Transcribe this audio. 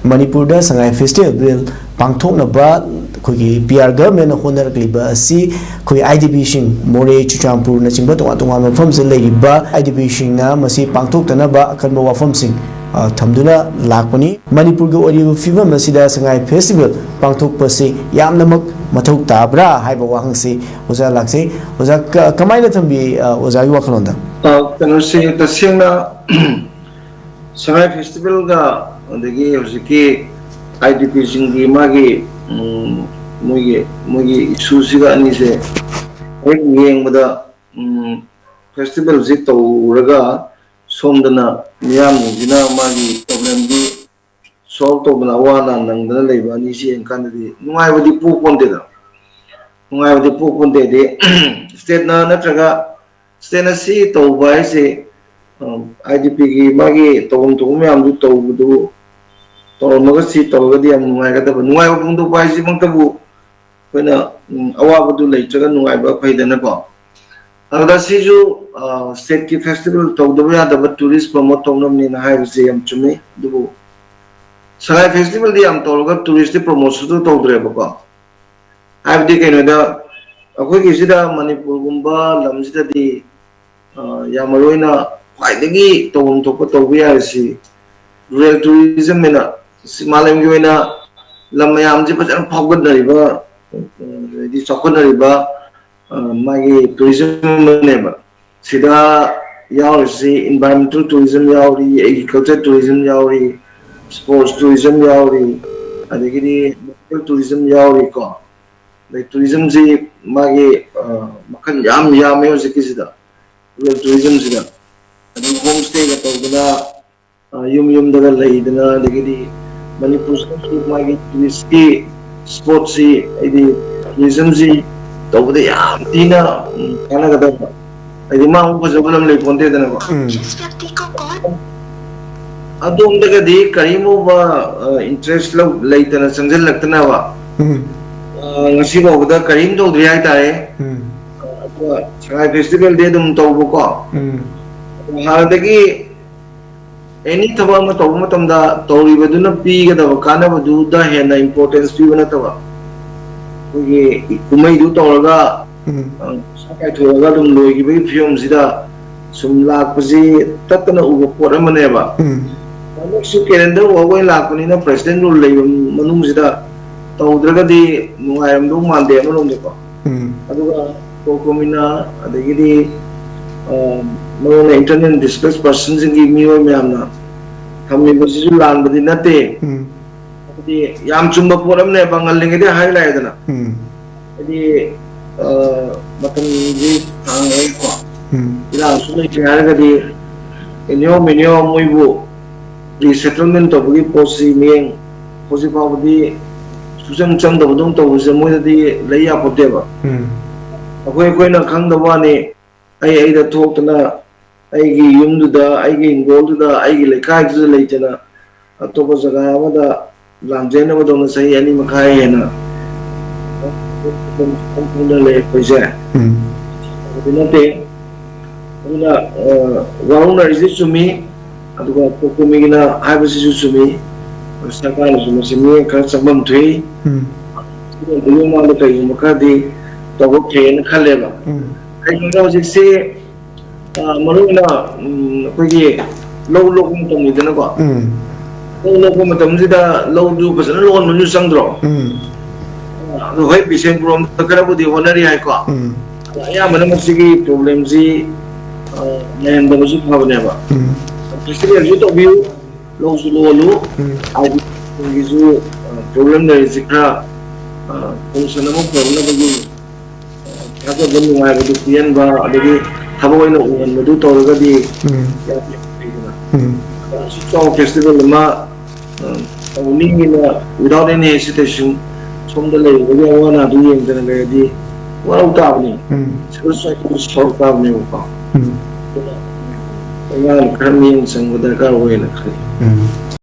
Manipur Sangai Festival Pangthoknaba Kugi PR government honorable asi Kui IDP Shing More Chuchampur Nachimba Tonga from Zeliba IDP Shing na Masi Pangthoktanaba Kanba Wafam Sing Tamduna Lakoni Manipur go Ori Fever Masida Sangai Festival Pangthok Pasi Yamnamak Matok Tabra Haiba Wangsi Oza Laksi Oza Kamaina Tambi Oza Wakalonda Kanosi Tasina Sangai Festival ga Degi Hosiki IDP Shingi Magi Mugi Susiga Anise Yang Mada Festival Zito Raga Somdana Niam Dina Magi problem di solve to Banawana Nangana Lebanisi and Kennedy. No, I would the poop on the No, I would the poop on the state Natraga Stenasi to buy say IDP Magi Tom to me and do Magasi to Gadiam Nuagata, Nuai to buy Simontabu when a Awabu later no I pay the Nepal. Another Siju State Festival to the way the tourist promote in High Museum to me. Do Sangai Festival the Amtolga tourist promotion to Todreba. I have taken a quick Isida Manipur Gumba, Lamsita di Yamaroina, Paidagi, Tom Tokotovia, see real tourism in a Simalam Guina, Lamayam Jipat and Pogod River, the Sokona River, Magi tourism neighbor. Sida Yauri, environmental tourism Yauri, agriculture tourism Yauri, sports tourism Yauri, Adigidi tourism Yauri ko. Like tourism ji Magi Makan Yam music is the real tourism Zida. Homestay at Ogana Yum the Laidana, Digidi. Manipur Magi Whisky, Sportsy, Tourismzy, Tobia, Tina, Canada. I demand was a woman like Ponte than Adum the Gadi, Karimova interest love later than Sanjel Latanava. Nasiba with the Karim to Riata, Festival de Dum Tobuka. Hardagi. Any Tavama Tomatam Tori Vaduna Pig at the Vakana Vadu, the Hena importance to Vanatava. We may do Toraga, Sakai to Radum Logi, Fium Zida, some Lakpazi, Tatana Uva Poramaneva. Next you can do away Lakunina, President will leave Manum Zida, Todragadi, no, I am no man there, no longer. Aduga, Pokomina, Adagidi. No internet discuss persons and give me a mamma. Coming was you land, but in that day. The Yam Chumba Poram Nebangaling at the highlight. The Matan Hangako. In your menu, Muibu, the settlement of Riposi meaning Posipa, Susan Chanda Donto was a more the Laya Poteva. Away going to Kandavani. I either talked to I yum to the I gain gold to the I like I to the later. A Topazaka, the Lanjana would only say any Makayana. Waruna is it to me? I got Pokumina, I was to me. Sakan was me, Kansabam tree. The Luma the Makadi, Toboke and Kaleva. I know say Maruna, low looking to me, the Nova. Low looking to low do person alone when you sandro. The white patient from the Karabu, honorary I call. I am a Namasigi problem Z and the Music have never. A little of you, low to low, I give you problem there is a crowd. After when I would be in bar, how I know when we do already. So, festival, without any hesitation, some the lady, we don't want to do it in the lady. Well, traveling. So, I could stop traveling. I am coming and with the car away.